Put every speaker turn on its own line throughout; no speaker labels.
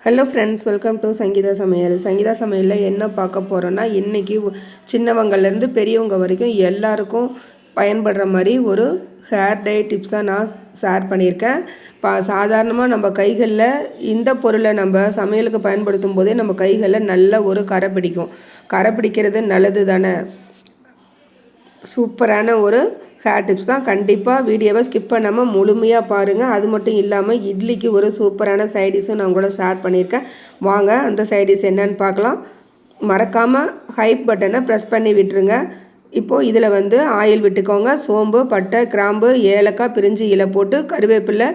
Hello friends, welcome to Sangeetha சமையல். சங்கீதா சமையலில் என்ன பார்க்க போகிறோன்னா, இன்றைக்கி சின்னவங்கலேருந்து பெரியவங்க வரைக்கும் எல்லாருக்கும் பயன்படுற மாதிரி ஒரு ஹேர் டை டிப்ஸ் தான் நான் ஷேர் பண்ணியிருக்கேன். சாதாரணமாக நம்ம கைகளில் இந்த பொருளை நம்ம சமையலுக்கு பயன்படுத்தும் போதே நம்ம கைகளில் நல்ல ஒரு கரை பிடிக்கும். கரை பிடிக்கிறது நல்லது தானே. சூப்பரான ஒரு ஹேர் டிப்ஸ் தான். கண்டிப்பாக வீடியோவை ஸ்கிப் பண்ணாமல் முழுமையாக பாருங்கள். அது மட்டும் இல்லாமல் இட்லிக்கு ஒரு சூப்பரான சைடிஷும் நான் கூட ஷேர் பண்ணியிருக்கேன். வாங்க அந்த சைடிஷ் என்னன்னு பார்க்கலாம். மறக்காமல் ஹைப் பட்டனை ப்ரெஸ் பண்ணி விட்டுருங்க. இப்போது இதில் ஆயில் விட்டுக்கோங்க. சோம்பு, பட்டை, கிராம்பு, ஏலக்காய், பிரிஞ்சி இலை போட்டு கருவேப்பிலை,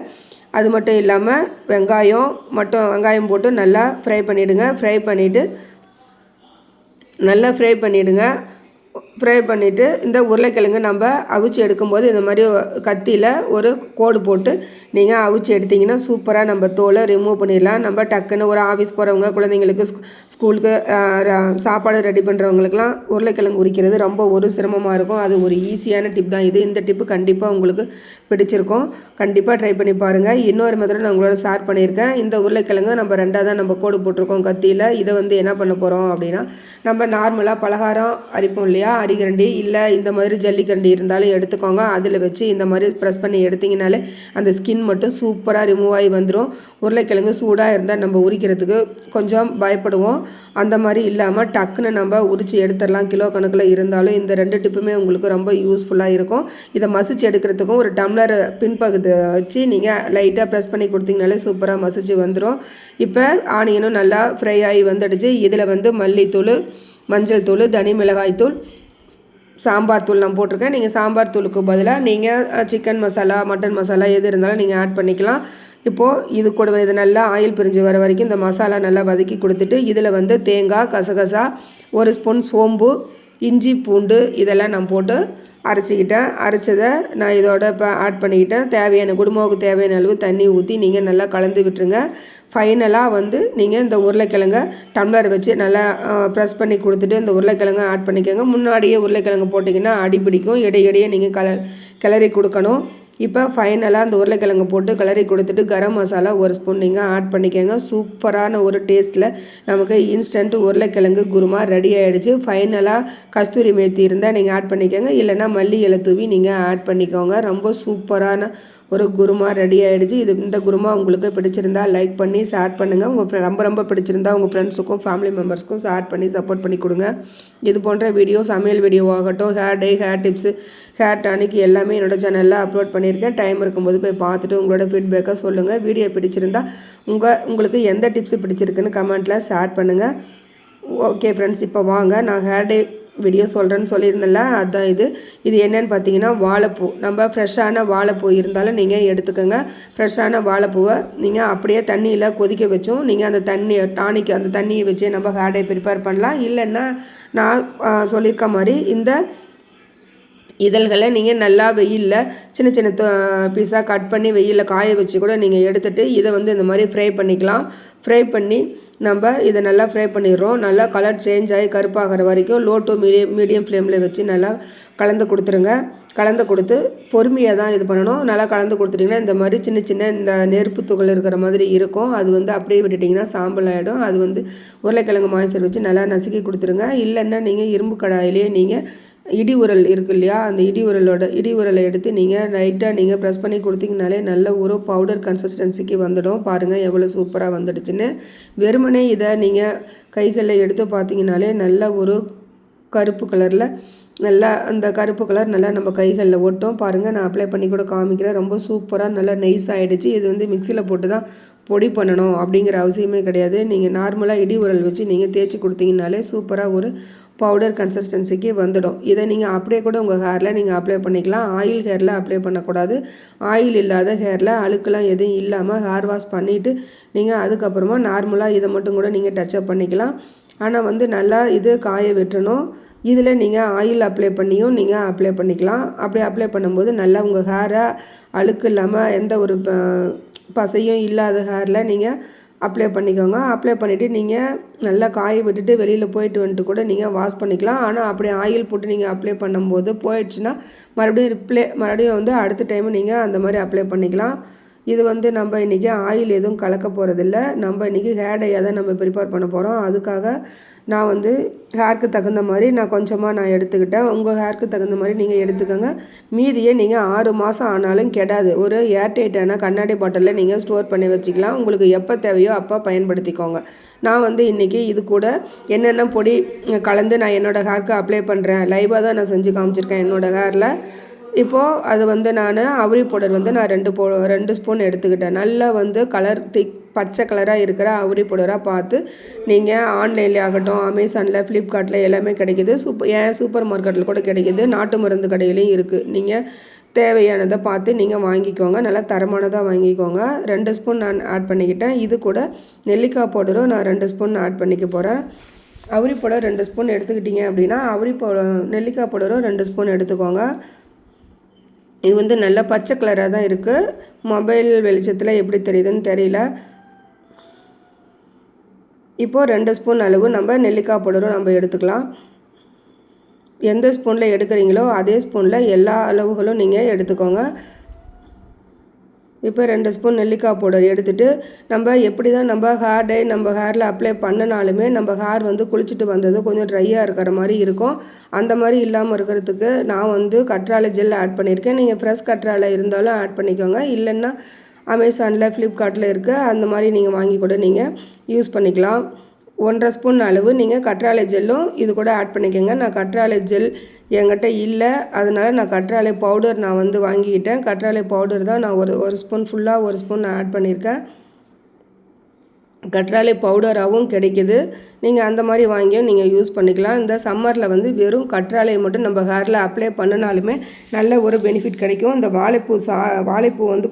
அது மட்டும் இல்லாமல் வெங்காயம் போட்டு நல்லா ஃப்ரை பண்ணிவிடுங்க. ஃப்ரை பண்ணிவிடுங்க. ஃப்ரை பண்ணிவிட்டு இந்த உருளைக்கிழங்கு நம்ம அவிச்சு எடுக்கும்போது இந்த மாதிரி கத்தியில் ஒரு கோடு போட்டு நீங்கள் அவிச்சு எடுத்திங்கன்னா சூப்பராக நம்ம தோலை ரிமூவ் பண்ணிடலாம். நம்ம டக்குன்னு ஒரு ஆஃபீஸ் போகிறவங்க, குழந்தைங்களுக்கு ஸ்கூலுக்கு சாப்பாடு ரெடி பண்ணுறவங்களுக்குலாம் உருளைக்கிழங்கு உரிக்கிறது ரொம்ப ஒரு சிரமமாக இருக்கும். அது ஒரு ஈஸியான டிப் தான் இது. இந்த டிப்பு கண்டிப்பாக உங்களுக்கு பிடிச்சிருக்கும். கண்டிப்பாக ட்ரை பண்ணி பாருங்கள். இன்னொரு மெத்தட் நான் உங்களோட ஷேர் பண்ணியிருக்கேன். இந்த உருளைக்கிழங்கு நம்ம ரெண்டாக தான் நம்ம கோடு போட்டிருக்கோம் கத்தியில். இதை என்ன பண்ண போகிறோம் அப்படின்னா, நம்ம நார்மலாக பலகாரம் அரிப்போம் இல்லையா, அரிகரண்டி இல்லை இந்த மாதிரி ஜல்லிக்கரண்டி இருந்தாலும் எடுத்துக்கோங்க. அதில் வச்சு இந்த மாதிரி ப்ரெஸ் பண்ணி எடுத்திங்கனாலே அந்த ஸ்கின் மட்டும் சூப்பராக ரிமூவ் ஆகி வந்துடும். உருளைக்கிழங்கு சூடாக இருந்தால் நம்ம உரிக்கிறதுக்கு கொஞ்சம் பயப்படுவோம். அந்த மாதிரி இல்லாமல் டக்குன்னு நம்ம உரித்து எடுத்துடலாம். கிலோ கணக்கில் இருந்தாலும் இந்த ரெண்டு டிப்புமே உங்களுக்கு ரொம்ப யூஸ்ஃபுல்லாக இருக்கும். இதை மசிச்சு எடுக்கிறதுக்கும் ஒரு டம்ளர் பின்பகுதி வச்சு நீங்கள் லைட்டாக ப்ரெஸ் பண்ணி கொடுத்தீங்கனாலே சூப்பராக மசிச்சு வந்துடும். இப்போ ஆனியனும் நல்லா ஃப்ரை ஆகி வந்துடுச்சு. இதில் மல்லித்தூள், மஞ்சள் தூள், தனி மிளகாய் தூள், சாம்பார் தூள் நான் போட்டிருக்கேன். நீங்கள் சாம்பார் தூளுக்கு பதிலாக நீங்கள் சிக்கன் மசாலா, மட்டன் மசாலா எது இருந்தாலும் நீங்கள் ஆட் பண்ணிக்கலாம். இப்போது இது கூட இது நல்லா ஆயில் பிரிஞ்சு வர வரைக்கும் இந்த மசாலா நல்லா வதக்கி கொடுத்துட்டு இதில் தேங்காய், கசகசா, ஒரு ஸ்பூன் சோம்பு, இஞ்சி, பூண்டு இதெல்லாம் நான் போட்டு அரைச்சதை நான் இதோட இப்போ ஆட் பண்ணிக்கிட்டேன். குடும்பத்துக்கு தேவையான அளவு தண்ணி ஊற்றி நீங்கள் நல்லா கலந்து விட்டுருங்க. ஃபைனலாக நீங்கள் இந்த உருளைக்கிழங்கை டம்ளர் வச்சு நல்லா ப்ரெஸ் பண்ணி கொடுத்துட்டு இந்த உருளைக்கிழங்கை ஆட் பண்ணிக்கோங்க. முன்னாடியே உருளைக்கிழங்கு போட்டிங்கன்னா அடி பிடிக்கும். இடையிடையே நீங்கள் கிளறி கொடுக்கணும். இப்போ ஃபைனலாக அந்த உருளைக்கிழங்கு போட்டு கிளறி கொடுத்துட்டு கரம் மசாலா ஒரு ஸ்பூன் நீங்கள் ஆட் பண்ணிக்கோங்க. சூப்பரான ஒரு டேஸ்ட்டில் நமக்கு இன்ஸ்டன்ட் உருளைக்கிழங்கு குருமா ரெடி ஆகிடுச்சு. ஃபைனலாக கஸ்தூரி மேத்தி இருந்தால் நீங்கள் ஆட் பண்ணிக்கோங்க. இல்லைனா மல்லி இலை தூவி நீங்கள் ஆட் பண்ணிக்கோங்க. ரொம்ப சூப்பரான ஒரு குருமா ரெடி ஆகிடுச்சு. இந்த குருமா உங்களுக்கு பிடிச்சிருந்தா லைக் பண்ணி ஷேர் பண்ணுங்கள். உங்கள் ரொம்ப பிடிச்சிருந்தா உங்கள் ஃப்ரெண்ட்ஸுக்கும் ஃபேமிலி மெம்பர்ஸ்க்கும் ஷேர் பண்ணி சப்போர்ட் பண்ணி கொடுங்க. இது போன்ற வீடியோ, சமையல் வீடியோ ஆகட்டும், hair dye, hair tips, hair tonic எல்லாமே என்னோடய சேனலில் அப்லோட் பண்ணியிருக்கேன். டைம் இருக்கும்போது போய் பார்த்துட்டு உங்களோட ஃபீட்பேக்கை சொல்லுங்கள். வீடியோ பிடிச்சிருந்தா உங்களுக்கு எந்த டிப்ஸு பிடிச்சிருக்குன்னு கமெண்ட்டில் ஷேர் பண்ணுங்கள். ஓகே ஃப்ரெண்ட்ஸ், இப்போ வாங்க நான் ஹேர் டை வீடியோ சொல்கிறேன்னு சொல்லியிருந்தேன்ல, அதுதான் இது என்னென்னு பார்த்தீங்கன்னா வாழைப்பூ. நம்ம ஃப்ரெஷ்ஷான வாழைப்பூ இருந்தாலும் நீங்கள் எடுத்துக்கோங்க. ஃப்ரெஷ்ஷான வாழைப்பூவை நீங்கள் அப்படியே தண்ணியில் கொதிக்க வச்சும் நீங்கள் அந்த அந்த தண்ணியை வச்சு நம்ம ஹேர் டை ப்ரிப்பேர் பண்ணலாம். இல்லைன்னா நான் சொல்லியிருக்க மாதிரி இந்த இதழ்களை நீங்கள் நல்லா வெயிலில் சின்ன சின்ன பீஸாக கட் பண்ணி வெயிலில் காய வச்சு கூட நீங்கள் எடுத்துகிட்டு இதை இந்த மாதிரி ஃப்ரை பண்ணிக்கலாம். ஃப்ரை பண்ணி நம்ம இதை நல்லா ஃப்ரை பண்ணிடுறோம். நல்லா கலர் சேஞ்ச் ஆகி கருப்பாகிற வரைக்கும் லோ டு மீடியம் ஃப்ளேமில் வச்சு நல்லா கலந்து கொடுத்துருங்க. கலந்து கொடுத்து பொறுமையாக தான் இது பண்ணணும். நல்லா கலந்து கொடுத்துட்டிங்கன்னா இந்த மாதிரி சின்ன சின்ன இந்த நெருப்பு துகள் இருக்கிற மாதிரி இருக்கும். அது அப்படியே விட்டுட்டிங்கன்னா சாம்பல் ஆகிடும். அது உருளைக்கிழங்கு மாய்ச்சர் வச்சு நல்லா நசுக்கி கொடுத்துருங்க. இல்லைன்னா நீங்கள் இரும்பு கடாயிலேயே நீங்கள் இடி உரல் இருக்கு இல்லையா, அந்த இடி உரலை எடுத்து நீங்கள் லைட்டாக ப்ரெஸ் பண்ணி கொடுத்தீங்கனாலே நல்ல ஒரு பவுடர் கன்சிஸ்டன்சிக்கு வந்துடும். பாருங்கள் எவ்வளோ சூப்பராக வந்துடுச்சுன்னு. வெறுமனே இதை நீங்கள் கைகளில் எடுத்து பார்த்தீங்கனாலே நல்ல ஒரு கருப்பு கலரில் நல்லா அந்த கருப்பு கலர் நல்லா நம்ம கைகளில் ஒட்டும். பாருங்கள், நான் அப்ளை பண்ணி கூட காமிக்கிறேன். ரொம்ப சூப்பராக நல்லா நைஸ் ஆகிடுச்சு. இது மிக்சியில் போட்டு தான் பொடி பண்ணணும் அப்படிங்கிற அவசியமே கிடையாது. நீங்கள் நார்மலாக இடி உரல் வச்சு நீங்கள் தேய்ச்சி கொடுத்தீங்கனாலே சூப்பராக ஒரு பவுடர் கன்சிஸ்டன்சிக்கு வந்துடும். இதை நீங்கள் அப்படியே கூட உங்கள் ஹேரில் நீங்கள் அப்ளை பண்ணிக்கலாம். ஆயில் ஹேரில் அப்ளை பண்ணக்கூடாது. ஆயில் இல்லாத ஹேரில் அழுக்கெல்லாம் எதுவும் இல்லாமல் ஹேர் வாஷ் பண்ணிவிட்டு நீங்கள் அதுக்கப்புறமா நார்மலாக இதை மட்டும் கூட நீங்கள் டச்சப் பண்ணிக்கலாம். ஆனால் நல்லா இது காய விட்டுறணும். இதில் நீங்கள் ஆயில் அப்ளை பண்ணியும் நீங்கள் அப்ளை பண்ணிக்கலாம். அப்படி அப்ளை பண்ணும்போது நல்லா உங்கள் ஹேரை அழுக்கு இல்லாமல் எந்த ஒரு பசையும் இல்லாத ஹேரில் நீங்கள் அப்ளை பண்ணிக்கோங்க. அப்ளை பண்ணிவிட்டு நீங்கள் நல்லா காய விட்டுட்டு வெளியில் போயிட்டு வந்துட்டு கூட நீங்கள் வாஷ் பண்ணிக்கலாம். ஆனால் அப்படி ஆயில் போட்டு நீங்கள் அப்ளை பண்ணும்போது போயிடுச்சுன்னா மறுபடியும் அடுத்த டைமு நீங்கள் அந்த மாதிரி அப்ளை பண்ணிக்கலாம். இது வந்து நம்ம இன்றைக்கி ஆயில் எதுவும் கலக்க போகிறதில்ல. நம்ம இன்றைக்கி ஹேர் டையாக தான் நம்ம ப்ரிப்பேர் பண்ண போகிறோம். அதுக்காக நான் வந்து ஹேருக்கு தகுந்த மாதிரி நான் கொஞ்சமாக எடுத்துக்கிட்டேன். உங்கள் ஹேருக்கு தகுந்த மாதிரி நீங்கள் எடுத்துக்கோங்க. மீதியை நீங்கள் 6 மாதம் ஆனாலும் கெடாது. ஒரு ஏர்டைட்டான கண்ணாடி பாட்டிலில் நீங்கள் ஸ்டோர் பண்ணி வச்சுக்கலாம். உங்களுக்கு எப்போ தேவையோ அப்போ பயன்படுத்திக்கோங்க. நான் வந்து இன்றைக்கி இது கூட என்னென்ன பொடி கலந்து நான் என்னோடய ஹேருக்கு அப்ளை பண்ணுறேன். லைவாக தான் நான் செஞ்சு காமிச்சிருக்கேன் என்னோடய ஹேரில். இப்போது அது வந்து நான் அவுரி பவுடர் வந்து நான் 2 ஸ்பூன் எடுத்துக்கிட்டேன். நல்லா வந்து கலர் பச்சை கலராக இருக்கிற அவுரி பவுடராக பார்த்து நீங்கள் ஆன்லைன்லேயே ஆகட்டும், அமேசானில், ஃப்ளிப்கார்ட்டில் எல்லாமே கிடைக்கிது. சூப்பர் மார்க்கெட்டில் கூட கிடைக்கிது. நாட்டு மருந்து கடையிலையும் இருக்குது. நீங்கள் தேவையானதை பார்த்து நீங்கள் வாங்கிக்கோங்க. நல்லா தரமானதாக வாங்கிக்கோங்க. 2 ஸ்பூன் நான் ஆட் பண்ணிக்கிட்டேன். இது கூட நெல்லிக்காய் பவுடரும் நான் 2 ஸ்பூன் ஆட் பண்ணிக்க போகிறேன். அவுரி பவுடர் 2 ஸ்பூன் எடுத்துக்கிட்டிங்க அப்படின்னா நெல்லிக்காய் பவுடரும் 2 ஸ்பூன் எடுத்துக்கோங்க. இது வந்து நல்ல பச்சை கலராக தான் இருக்குது. மொபைல் வெளிச்சத்தில் எப்படி தெரியுதுன்னு தெரியல. இப்போது 2 ஸ்பூன் அளவு நம்ம நெல்லிக்காய் பவுடரும் நம்ம எடுத்துக்கலாம். எந்த ஸ்பூனில் எடுக்கிறீங்களோ அதே ஸ்பூனில் எல்லா அளவுகளும் நீங்கள் எடுத்துக்கோங்க. இப்போ 2 ஸ்பூன் நெல்லிக்காய் பவுடர் எடுத்துகிட்டு நம்ம எப்படி தான் நம்ம ஹேர் டை நம்ம ஹேரில் அப்ளை பண்ணினாலுமே நம்ம ஹேர் வந்து குளிச்சுட்டு வந்தது கொஞ்சம் ட்ரையாக இருக்கிற மாதிரி இருக்கும். அந்த மாதிரி இல்லாமல் இருக்கிறதுக்கு நான் வந்து கற்றாழை ஜெல் ஆட் பண்ணியிருக்கேன். நீங்கள் ஃப்ரெஷ் கற்றாழை இருந்தாலும் ஆட் பண்ணிக்கோங்க. இல்லைன்னா அமேசானில், ஃப்ளிப்கார்ட்டில் இருக்குது. அந்த மாதிரி நீங்கள் வாங்கி கூட நீங்கள் யூஸ் பண்ணிக்கலாம். 1.5 ஸ்பூன் அளவு நீங்கள் கற்றாழை ஜெல்லும் இது கூட ஆட் பண்ணிக்கோங்க. நான் கற்றாழை ஜெல் என்கிட்ட இல்லை, அதனால் நான் கற்றாழை பவுடர் நான் வந்து வாங்கிக்கிட்டேன். கற்றாழை பவுடர் தான் நான் ஒரு ஸ்பூன் ஃபுல்லாக 1 ஸ்பூன் நான் ஆட் பண்ணியிருக்கேன். கற்றாழை பவுடராகவும் கிடைக்கிது. நீங்கள் அந்த மாதிரி வாங்கியும் நீங்கள் யூஸ் பண்ணிக்கலாம். இந்த சம்மரில் வந்து வெறும் கற்றாழையை மட்டும் நம்ம ஹேரில் அப்ளை பண்ணினாலுமே நல்ல ஒரு பெனிஃபிட் கிடைக்கும். இந்த வாழைப்பூ வந்து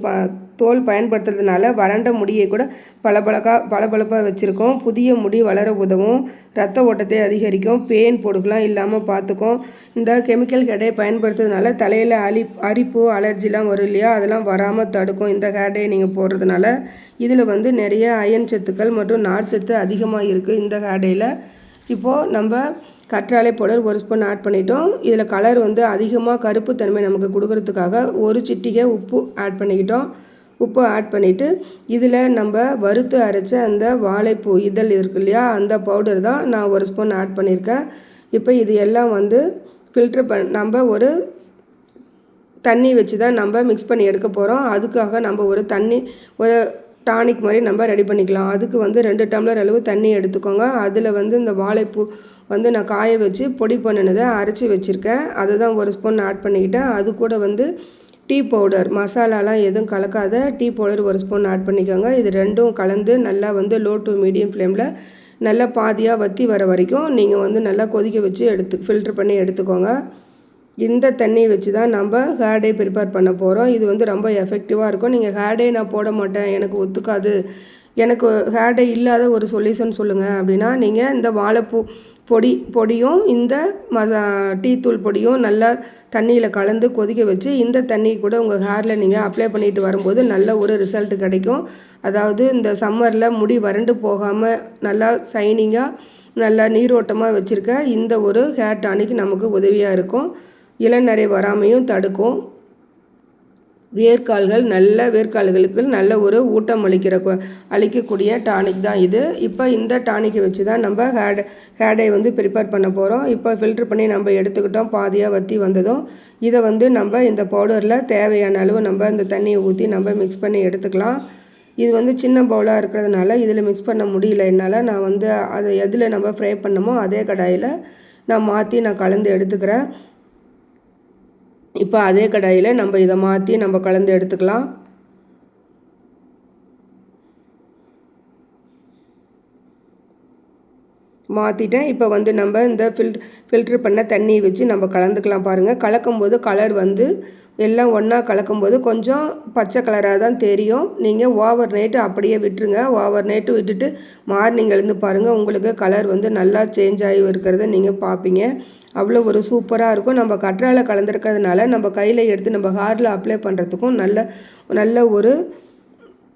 தோல் பயன்படுத்துறதுனால வறண்ட முடியை கூட பளபளப்பாக வச்சுருக்கோம். புதிய முடி வளர உதவும். ரத்த ஓட்டத்தை அதிகரிக்கும். பேன் பொடுகுலாம் இல்லாமல் பார்த்துக்கும். இந்த கெமிக்கல் ஹேர் டை பயன்படுத்துறதுனால தலையில் அரிப்பு, அலர்ஜிலாம் வரும் இல்லையா, அதெல்லாம் வராமல் தடுக்கும் இந்த ஹேர் டை நீங்கள் போடுறதுனால. இதில் வந்து நிறைய அயன் சத்துக்கள் மற்றும் நார் சத்து அதிகமாக இருக்குது இந்த ஹேர் டையில். இப்போது நம்ம கற்றாழை பவுடர் 1 ஸ்பூன் ஆட் பண்ணிட்டோம். இதில் கலர் வந்து அதிகமாக கருப்பு தன்மை நமக்கு கொடுக்கறதுக்காக 1 சிட்டிகை உப்பு ஆட் பண்ணிக்கிட்டோம். உப்பு ஆட் பண்ணிவிட்டு இதில் நம்ம வறுத்து அரைச்ச அந்த வாழைப்பூ இதழ் இருக்கு இல்லையா, அந்த பவுடர் தான் நான் 1 ஸ்பூன் ஆட் பண்ணியிருக்கேன். இப்போ இது எல்லாம் வந்து நம்ம ஒரு தண்ணி வச்சு தான் நம்ம மிக்ஸ் பண்ணி எடுக்க போகிறோம். அதுக்காக நம்ம ஒரு டானிக் மாதிரி நம்ம ரெடி பண்ணிக்கலாம். அதுக்கு வந்து 2 டம்ளர் அளவு தண்ணி எடுத்துக்கோங்க. அதில் வந்து இந்த வாழைப்பூ வந்து நான் காய வச்சு பொடி பண்ணினதை அரைச்சி வச்சுருக்கேன். அதை தான் 1 ஸ்பூன் ஆட் பண்ணிக்கிட்டேன். அது கூட வந்து டீ பவுடர், மசாலாலாம் எதுவும் கலக்காத டீ பவுடர் 1 ஸ்பூன் ஆட் பண்ணிக்கோங்க. இது ரெண்டும் கலந்து நல்லா வந்து லோ டு மீடியம் ஃப்ளேமில் நல்லா பாதியாக வற்றி வர வரைக்கும் நீங்கள் வந்து நல்லா கொதிக்க வச்சு ஃபில்ட்ரு பண்ணி எடுத்துக்கோங்க. இந்த தண்ணி வச்சு தான் நம்ம ஹேர் டை ப்ரிப்பேர் பண்ண போகிறோம். இது வந்து ரொம்ப எஃபெக்டிவாக இருக்கும். நீங்கள் ஹேர் டை நான் போட மாட்டேன், எனக்கு ஒத்துக்காது, எனக்கு ஹேர் டை இல்லாத ஒரு சொல்யூஷன் சொல்லுங்கள் அப்படின்னா, நீங்கள் இந்த வாழைப்பூ பொடியும் இந்த டீ தூள் பொடியும் நல்லா தண்ணியில் கலந்து கொதிக்க வச்சு இந்த தண்ணி கூட உங்கள் ஹேரில் நீங்கள் அப்ளை பண்ணிட்டு வரும்போது நல்ல ஒரு ரிசல்ட் கிடைக்கும். அதாவது இந்த சம்மரில் முடி வறண்டு போகாமல் நல்லா ஷைனிங்காக நல்லா நீரோட்டமாக வச்சுருக்க இந்த ஒரு ஹேர் டானிக் நமக்கு உதவியாக இருக்கும். இளநரை வராமையும் தடுக்கும். வேர்க்கால்களுக்கு நல்ல ஒரு ஊட்டம் அளிக்கக்கூடிய டானிக் தான் இது. இப்போ இந்த டானிக்கை வச்சு தான் நம்ம ஹேர் டை வந்து ப்ரிப்பேர் பண்ண போகிறோம். இப்போ ஃபில்ட்ரு பண்ணி நம்ம எடுத்துக்கிட்டோம். பாதியாக வற்றி வந்ததும் இதை வந்து நம்ம இந்த பவுடரில் தேவையான அளவு நம்ம இந்த தண்ணியை ஊற்றி நம்ம மிக்ஸ் பண்ணி எடுத்துக்கலாம். இது வந்து சின்ன பவுலாக இருக்கிறதுனால இதில் மிக்ஸ் பண்ண முடியல என்னால். நான் வந்து அதை எதில் நம்ம ஃப்ரை பண்ணமோ அதே கடாயில் நான் கலந்து எடுத்துக்கிறேன். இப்போ அதே கடாயில் நம்ம இதை நம்ம கலந்து எடுத்துக்கலாம். மாற்றிட்டேன். இப்போ வந்து நம்ம இந்த ஃபில்ட்ரு பண்ண தண்ணி வச்சு நம்ம கலந்துக்கலாம். பாருங்கள், கலக்கும்போது கலர் வந்து எல்லாம் ஒன்றா கலக்கும்போது கொஞ்சம் பச்சை கலராக தான் தெரியும். நீங்கள் ஓவர் நைட்டு அப்படியே விட்டுருங்க. ஓவர் நைட்டு விட்டுட்டு மார்னிங் எழுந்து பாருங்கள், உங்களுக்கு கலர் வந்து நல்லா சேஞ்ச் ஆகி இருக்கிறத நீங்கள் பார்ப்பீங்க. அவ்வளோ ஒரு சூப்பராக இருக்கும். நம்ம கற்றாழை கலந்துருக்கிறதுனால நம்ம கையில் எடுத்து நம்ம ஹேரில் அப்ளை பண்ணுறதுக்கும் நல்ல ஒரு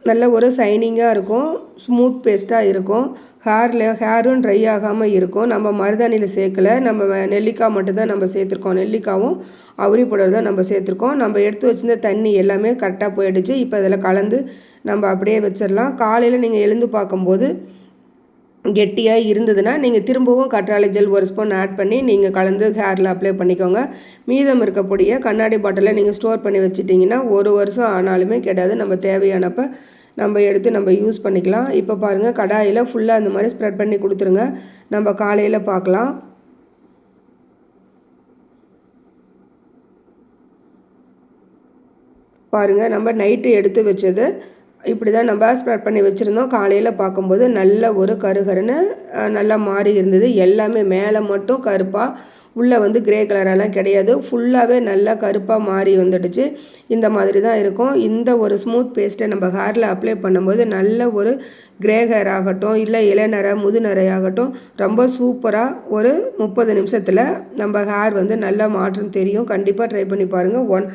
நல்ல ஒரு ஷைனிங்காக இருக்கும், ஸ்மூத் பேஸ்ட்டாக இருக்கும். ஹேரும் ட்ரை ஆகாமல் இருக்கும். நம்ம மருதாணியில் சேர்க்கலை, நம்ம நெல்லிக்காய் மட்டும்தான் நம்ம சேர்த்துருக்கோம். நெல்லிக்காவும் அவுரி பவுடர் தான் நம்ம சேர்த்துருக்கோம். நம்ம எடுத்து வச்சுருந்த தண்ணி எல்லாமே கரெக்டாக போயிடுச்சு. இப்போ இதில் கலந்து நம்ம அப்படியே வச்சிடலாம். காலையில் நீங்கள் எழுந்து பார்க்கும்போது கெட்டியாக இருந்ததுன்னா நீங்கள் திரும்பவும் கற்றாழை ஜெல் ஒரு ஸ்பூன் ஆட் பண்ணி நீங்கள் கலந்து ஹேரில் அப்ளை பண்ணிக்கோங்க. மீதம் இருக்க பொடியை கண்ணாடி பாட்டிலில் நீங்கள் ஸ்டோர் பண்ணி வச்சிட்டிங்கன்னா 1 வருஷம் ஆனாலுமே கிடையாது. நம்ம தேவையானப்போ நம்ம எடுத்து நம்ம யூஸ் பண்ணிக்கலாம். இப்போ பாருங்கள், கடாயில் ஃபுல்லாக அந்த மாதிரி ஸ்ப்ரெட் பண்ணி கொடுத்துருங்க. நம்ம காலையில் பார்க்கலாம். பாருங்கள், நம்ம நைட்டு எடுத்து வச்சது இப்படி தான் நம்ம ஸ்ப்ரெட் பண்ணி வச்சுருந்தோம். காலையில் பார்க்கும்போது நல்ல ஒரு கருகருன்னு நல்லா மாறி இருந்தது. எல்லாமே மேலே மட்டும் கருப்பாக, உள்ளே வந்து கிரே கலரெல்லாம் கிடையாது. ஃபுல்லாகவே நல்லா கருப்பாக மாறி வந்துடுச்சு. இந்த மாதிரி தான் இருக்கும். இந்த ஒரு ஸ்மூத் பேஸ்ட்டை நம்ம ஹேரில் அப்ளை பண்ணும்போது நல்ல ஒரு கிரே ஹேர் ஆகட்டும், இல்லை இளநரை முதுநரை ஆகட்டும், ரொம்ப சூப்பராக ஒரு 30 நிமிஷத்தில் நம்ம ஹேர் வந்து நல்ல மாற்றம் தெரியும். கண்டிப்பாக ட்ரை பண்ணி பாருங்கள்.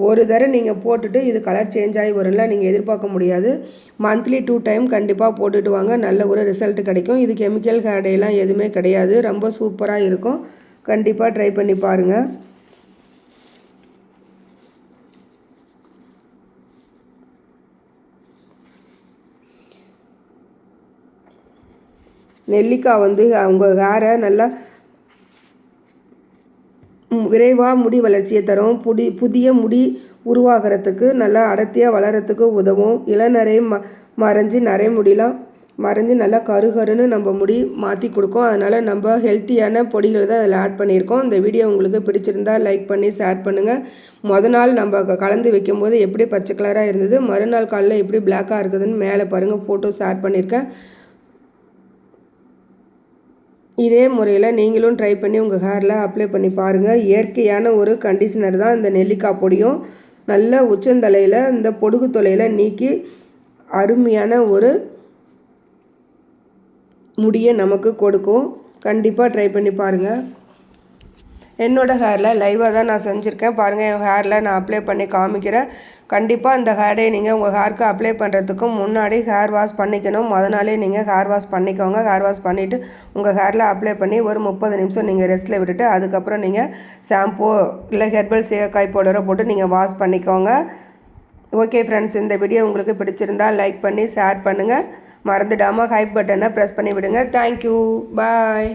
ஒரு தடவை நீங்கள் போட்டுட்டு இது கலர் சேஞ்ச் ஆகி வரும்ல நீங்கள் எதிர்பார்க்க முடியாது. மந்த்லி 2 டைம் கண்டிப்பாக போட்டுட்டு வாங்க, நல்ல ஒரு ரிசல்ட் கிடைக்கும். இது கெமிக்கல் ஹேர் டேலாம் எதுவுமே கிடையாது. ரொம்ப சூப்பராக இருக்கும். கண்டிப்பாக ட்ரை பண்ணி பாருங்கள். நெல்லிக்காய் வந்து அவங்க ஹேரை நல்லா விரைவாக முடி வளர்ச்சியை தரும். புதிய முடி உருவாகிறதுக்கு, நல்லா அடர்த்தியாக வளர்கிறதுக்கு உதவும். இளநரை மறைஞ்சி நரை முடியலாம் மறைஞ்சி நல்லா கருகருன்னு நம்ம முடி மாற்றி கொடுக்கும். அதனால் நம்ம ஹெல்த்தியான பொடிகள் தான் அதில் ஆட் பண்ணியிருக்கோம். இந்த வீடியோ உங்களுக்கு பிடிச்சிருந்தால் லைக் பண்ணி ஷேர் பண்ணுங்கள். மொதல் நம்ம கலந்து வைக்கும்போது எப்படி பச்சை கலராக இருந்தது, மறுநாள் காலையில் எப்படி பிளாக்காக இருக்குதுன்னு மேலே பாருங்கள், ஃபோட்டோஸ் ஆட் பண்ணியிருக்கேன். இதே முறையில் நீங்களும் ட்ரை பண்ணி உங்கள் ஹேரில் அப்ளை பண்ணி பாருங்கள். இயற்கையான ஒரு கண்டிஷனர் தான் இந்த நெல்லிக்காய் பொடியும். நல்ல உச்சந்தலையில் இந்த பொடுகு தொலையில் நீக்கி அருமையான ஒரு முடியை நமக்கு கொடுக்கும். கண்டிப்பாக ட்ரை பண்ணி பாருங்கள். என்னோடய ஹேரில் லைவாக தான் நான் செஞ்சுருக்கேன். பாருங்கள், என் ஹேரில் நான் அப்ளை பண்ணி காமிக்கிறேன். கண்டிப்பாக இந்த ஹேரை நீங்கள் உங்கள் ஹேருக்கு அப்ளை பண்ணுறதுக்கு முன்னாடி ஹேர் வாஷ் பண்ணிக்கணும். நாளே நீங்கள் ஹேர் வாஷ் பண்ணிக்கோங்க. ஹேர் வாஷ் பண்ணிவிட்டு உங்கள் ஹேரில் அப்ளை பண்ணி ஒரு 30 நிமிஷம் நீங்கள் ரெஸ்ட்டில் விட்டுட்டு அதுக்கப்புறம் நீங்கள் ஷாம்பு இல்லை ஹெர்பல் சீயக்காய் பவுடரை போட்டு நீங்கள் வாஷ் பண்ணிக்கோங்க. ஓகே ஃப்ரெண்ட்ஸ், இந்த வீடியோ உங்களுக்கு பிடிச்சிருந்தால் லைக் பண்ணி ஷேர் பண்ணுங்கள். மறந்துடாமல் ஹைப் பட்டனை ப்ரெஸ் பண்ணி விடுங்க. தேங்க்யூ, பாய்.